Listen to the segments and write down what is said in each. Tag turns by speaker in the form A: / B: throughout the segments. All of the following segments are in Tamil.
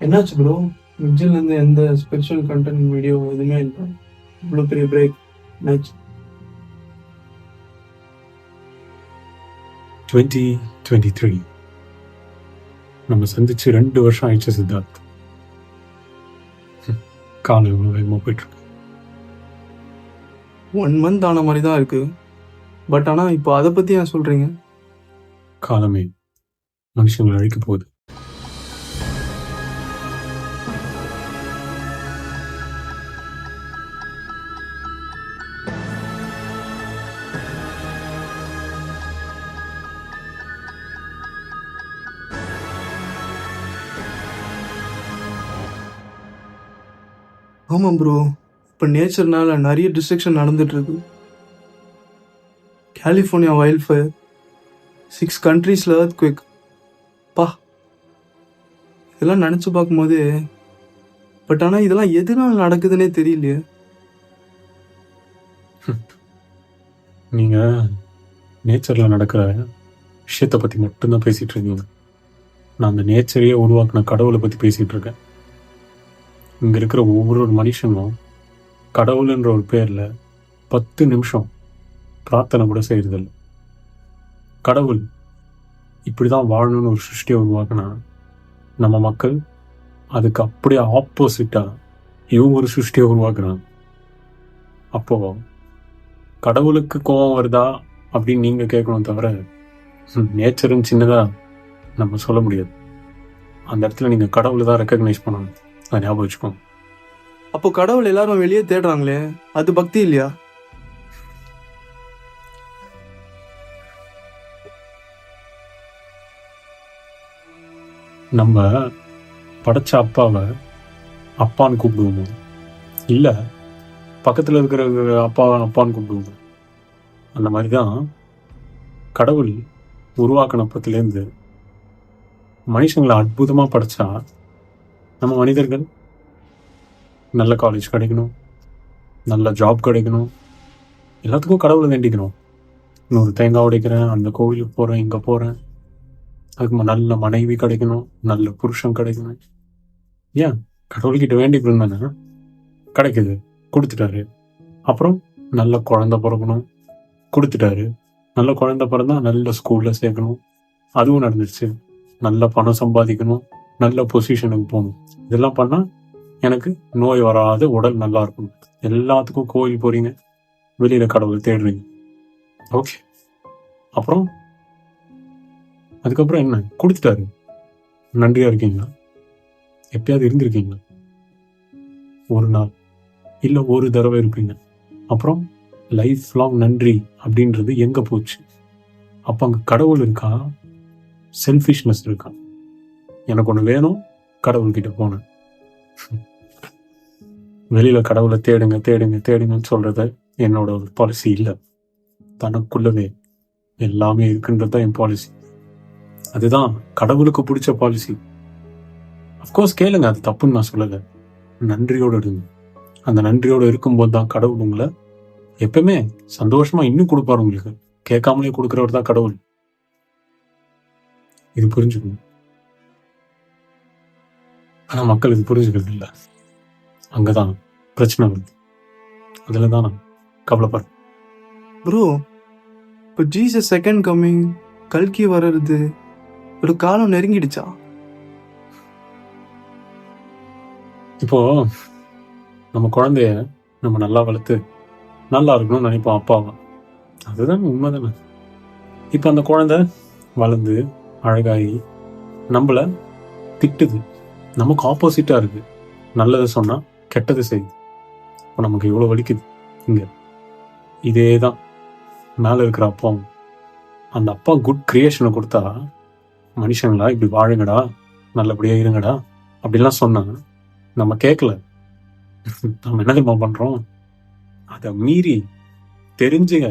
A: என்னாச்சு ப்ரோ? ஃப்ரிட்ஜிலேருந்து எந்த ஸ்பெஷல் கண்டென்ட் வீடியோ எதுவுமே இல்லை. இவ்வளோ பெரிய பிரேக் என்னாச்சு?
B: 2023 நம்ம சந்திச்சு 2 வருஷம் ஆயிடுச்சு சித்தார்த். காலம் இவ்வளோ வேகமாக போயிட்டுருக்கு.
A: 1 month ஆன மாதிரி தான் இருக்கு. பட் ஆனால் இப்போ அதை பற்றி ஏன் சொல்கிறீங்க?
B: காலமே மனுஷங்களை அழிக்க போகுது.
A: ஆமாம் ப்ரோ, இப்போ நேச்சர்னால நிறைய டிஸ்ட்ரக்ஷன் நடந்துட்டுருக்கு. California wild fire, 6 countries earthquake. பா, இதெல்லாம் நினச்சி பார்க்கும்போது, பட் ஆனால் இதெல்லாம் எதனால நடக்குதுன்னே தெரியலையே.
B: நீங்கள் நேச்சரில் நடக்கிற விஷயத்தை பற்றி மட்டும்தான் பேசிகிட்டு இருக்கீங்க. நான் அந்த நேச்சரையே உருவாக்கின கடவுளை பற்றி பேசிகிட்டு இருக்கேன். இங்கே இருக்கிற ஒவ்வொரு மனுஷனும் கடவுளுன்ற ஒரு பேரில் 10 நிமிஷம் பிரார்த்தனை கூட செய்கிறதில்ல. கடவுள் இப்படி தான் வாழணும்னு ஒரு சிருஷ்டியை உருவாக்குனா, நம்ம மக்கள் அதுக்கு அப்படியே ஆப்போசிட்டாக இவங்க ஒரு சிருஷ்டியை உருவாக்குறாங்க. அப்போது கடவுளுக்கு கோபம் வருதா அப்படின்னு நீங்கள் கேட்கணும் தவிர, நேச்சரும் சின்னதாக நம்ம சொல்ல முடியாது. அந்த இடத்துல நீங்கள் கடவுளை தான் ரெக்கக்னைஸ் பண்ணணும். அதை ஞாபகம் வச்சுக்கோங்க.
A: அப்போ கடவுள் எல்லாரும் வெளியே தேடுறாங்களே, அது பக்தி இல்லையா?
B: நம்ம படைச்ச அப்பாவை அப்பான்னு கூப்பிடுவோமோ, இல்லை பக்கத்தில் இருக்கிற அப்பான்னு கூப்பிடுவோம். அந்த மாதிரி தான் கடவுள் உருவாக்கினப்பத்துலேருந்து மனுஷங்களை அற்புதமாக படைச்சா, நம்ம மனிதர்கள் நல்ல காலேஜ் கிடைக்கணும், நல்ல ஜாப் கிடைக்கணும், எல்லாத்துக்கும் கடவுளை வேண்டிக்கணும். இன்னொரு தேங்காய் உடைக்கிறேன், அந்த கோவிலுக்கு போகிறேன், இங்கே போகிறேன், அதுக்கு நல்ல மனைவி கிடைக்கணும், நல்ல புருஷன் கிடைக்கணும். ஏன் கடவுள்கிட்ட வேண்டிக்கிட்டு இருந்தானே, கிடைக்குது, கொடுத்துட்டாரு. அப்புறம் நல்ல குழந்தை பிறக்கணும், கொடுத்துட்டாரு. நல்ல குழந்தை பிறந்தா நல்ல ஸ்கூலில் சேர்க்கணும், அதுவும் நடந்துருச்சு. நல்ல பணம் சம்பாதிக்கணும், நல்ல பொசிஷனுக்கு போகணும். இதெல்லாம் பண்ணால் எனக்கு நோய் வராத உடல் நல்லா இருக்கணும். எல்லாத்துக்கும் கோயில் போகிறீங்க, வெளியில் கடவுளை தேடுறீங்க. ஓகே, அப்புறம் அதுக்கப்புறம் என்ன? கொடுத்துட்டாரு, நன்றியாக இருக்கீங்களா? எப்பயாவது இருந்திருக்கீங்களா? ஒரு நாள் இல்லை ஒரு தடவை இருப்பீங்க. அப்புறம் லைஃப் லாங் நன்றி அப்படின்றது எங்கே போச்சு? அப்போ அங்கே கடவுள் இருக்கா, செல்ஃபிஷ்னஸ் இருக்கா? எனக்கு ஒன்று வேணும், கடவுள்கிட்ட போனேன். வெளியில் கடவுளை தேடுங்க தேடுங்க தேடுங்கன்னு சொல்கிறத என்னோட ஒரு பாலிசி இல்லை. தனக்குள்ளவே எல்லாமே இருக்குன்றது தான் என் பாலிசி. அதுதான் கடவுளுக்கு பிடிச்ச பாலிசி. அஃப்கோர்ஸ் கேளுங்க, அது தப்புன்னு நான் சொல்லலை. நன்றியோடு இருங்க. அந்த நன்றியோடு இருக்கும்போது தான் கடவுள் உங்களை எப்பவுமே சந்தோஷமா இன்னும் கொடுப்பாரு. உங்களுக்கு கேட்காமலே கொடுக்குறவர் தான் கடவுள். இது புரிஞ்சுக்கணும். ஆனால் மக்கள் இது புரிஞ்சுக்கிறது இல்லை. அங்கதான் பிரச்சனை வருது. அதுல தான் நான் கவலைப்படுறேன்.
A: ப்ரோ, இப்போ ஜீசஸ் செகண்ட் கம்மிங், கல்கி வர்றது, ஒரு காலம் நெருங்கிடுச்சா?
B: இப்போ நம்ம குழந்தைய நம்ம நல்லா வளர்த்து நல்லா இருக்கணும்னு நினைப்போம் அப்பாவை. அதுதான் உண்மை தானே. இப்போ அந்த குழந்தை வளர்ந்து அழகாகி நம்மளை திட்டுது, நமக்கு ஆப்போசிட்டாக இருக்குது. நல்லது சொன்னால் கெட்டது செய்யுது. இப்போ நமக்கு எவ்வளோ வலிக்குது. இங்கே இதே தான் மேலே இருக்கிற அப்பாவும். அந்த அப்பா குட் கிரியேஷனை கொடுத்தா, மனுஷங்களா இப்படி வாழுங்கடா, நல்லபடியாக இருங்கடா அப்படிலாம் சொன்னாங்க. நம்ம கேட்கல. நம்ம என்ன தெரியுமா பண்ணுறோம்? அதை மீறி தெரிஞ்சுங்க,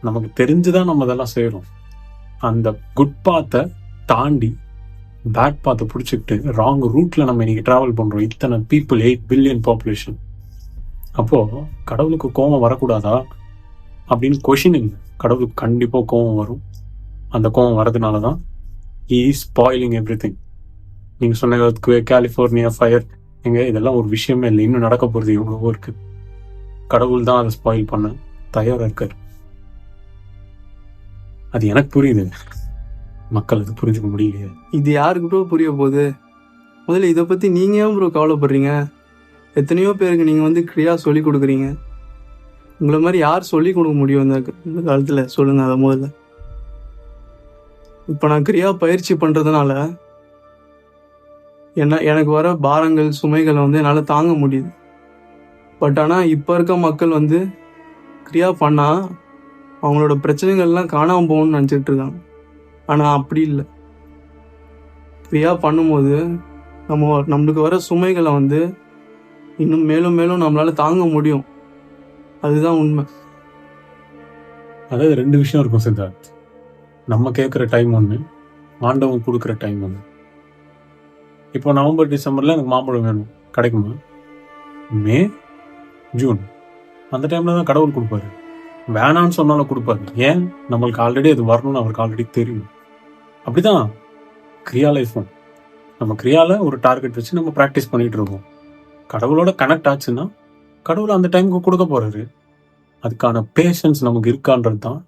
B: நமக்கு தெரிஞ்சுதான் நம்ம அதெல்லாம் செய்கிறோம். அந்த குட் பாத்தை தாண்டி பேட் பாத்தை பிடிச்சிக்கிட்டு ராங் ரூட்ல நம்ம இன்னைக்கு டிராவல் பண்றோம். இத்தனை பீப்புள், 8 பில்லியன் பாப்புலேஷன். அப்போ கடவுளுக்கு கோபம் வரக்கூடாதா அப்படின்னு கொஷின் இல்லை. கடவுளுக்கு கண்டிப்பா கோபம் வரும். அந்த கோபம் வரதுனாலதான் he is spoiling everything. நீங்கள் சொன்ன கலிஃபோர்னியா ஃபயர் இதெல்லாம் ஒரு விஷயமே இல்லை, இன்னும் நடக்க போகிறது எவ்வளவோ இருக்குது. கடவுள் தான் அதை ஸ்பாயில் பண்ண தயாராக இருக்கார். அது எனக்கு புரியுது, மக்கள் அது புரிஞ்சுக்க முடியலையே.
A: இது யாருக்கு ப்ரோ புரிய போகுது? முதல்ல இதை பற்றி நீங்கள் ஏன் ப்ரோ கவலைப்படுறீங்க? எத்தனையோ பேருக்கு நீங்கள் வந்து கிரியா சொல்லி கொடுக்குறீங்க. உங்களை மாதிரி யார் சொல்லி கொடுக்க முடியும் இந்த காலத்தில் சொல்லுங்கள். அதை முதல்ல இப்போ நான் கிரியா பயிற்சி பண்ணுறதுனால எனக்கு வர பாரங்கள் சுமைகளை வந்து என்னால் தாங்க முடியுது. பட் ஆனால் இப்போ இருக்க மக்கள் வந்து கிரியா பண்ணால் அவங்களோட பிரச்சனைகள்லாம் காணாமல் போகணும்னு நினச்சிட்டு இருக்காங்க. ஆனால் அப்படி இல்லை. கிரியா பண்ணும்போது நம்மளுக்கு வர சுமைகளை வந்து இன்னும் மேலும் மேலும் நம்மளால் தாங்க முடியும். அதுதான் உண்மை.
B: அதாவது 2 விஷயம் இருக்கும் சித்தார்த். நம்ம கேட்குற டைம் ஒன்று, ஆண்டவன் கொடுக்குற டைம் ஒன்று. இப்போ நவம்பர் டிசம்பரில் எனக்கு மாம்பழம் வேணும், கிடைக்குமா? மே ஜூன் அந்த டைமில் தான் கடவுள் கொடுப்பாரு. வேணான்னு சொன்னாலும் கொடுப்பாரு. ஏன்? நம்மளுக்கு ஆல்ரெடி அது வரணும்னு அவருக்கு ஆல்ரெடி தெரியும். அப்படிதான் கிரியா லைஃப்பும். நம்ம கிரியாவில் ஒரு டார்கெட் வச்சு நம்ம ப்ராக்டிஸ் பண்ணிகிட்டு இருக்கோம். கடவுளோட கனெக்ட் ஆச்சுன்னா கடவுள் அந்த டைமுக்கு கொடுக்க போகிறாரு. அதுக்கான பேஷன்ஸ் நமக்கு இருக்கான்றது தான்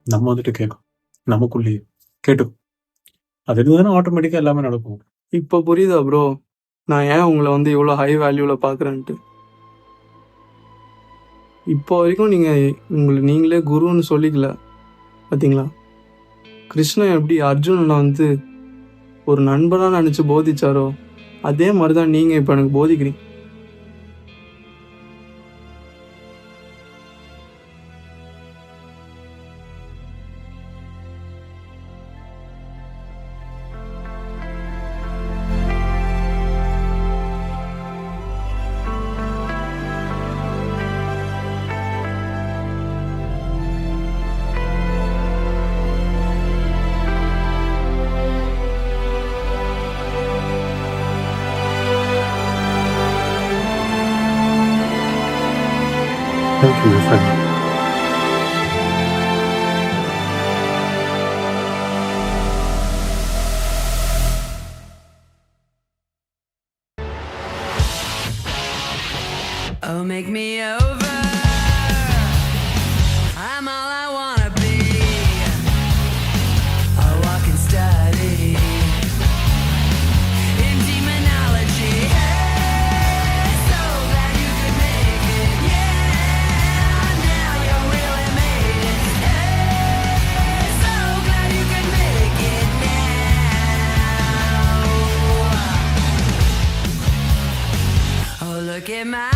B: நம்ம வந்துட்டு கேட்கும். நமக்குள்ளேயே கேட்டுக்கும். அது இருந்ததுன்னா ஆட்டோமேட்டிக்காக எல்லாமே நடக்கும்.
A: இப்போ புரியுதா ப்ரோ நான் ஏன் உங்களை வந்து இவ்வளோ ஹை வேல்யூவில் பார்க்குறேன்ட்டு? இப்போ வரைக்கும் நீங்கள் நீங்களே குருன்னு சொல்லிக்கல பார்த்தீங்களா? கிருஷ்ணன் எப்படி அர்ஜுனனை வந்து ஒரு நண்பனாக நினச்சி போதிச்சாரோ அதே மாதிரி தான் நீங்கள் இப்போ எனக்கு போதிக்கிறீங்க.
B: Thank you, my friend.
C: Oh, make me over. I'm all I wanna be. I walk and study in demonology. Hey, so glad you could make it. Yeah, now you really made it. Hey, so glad you could make it now. Oh, look at my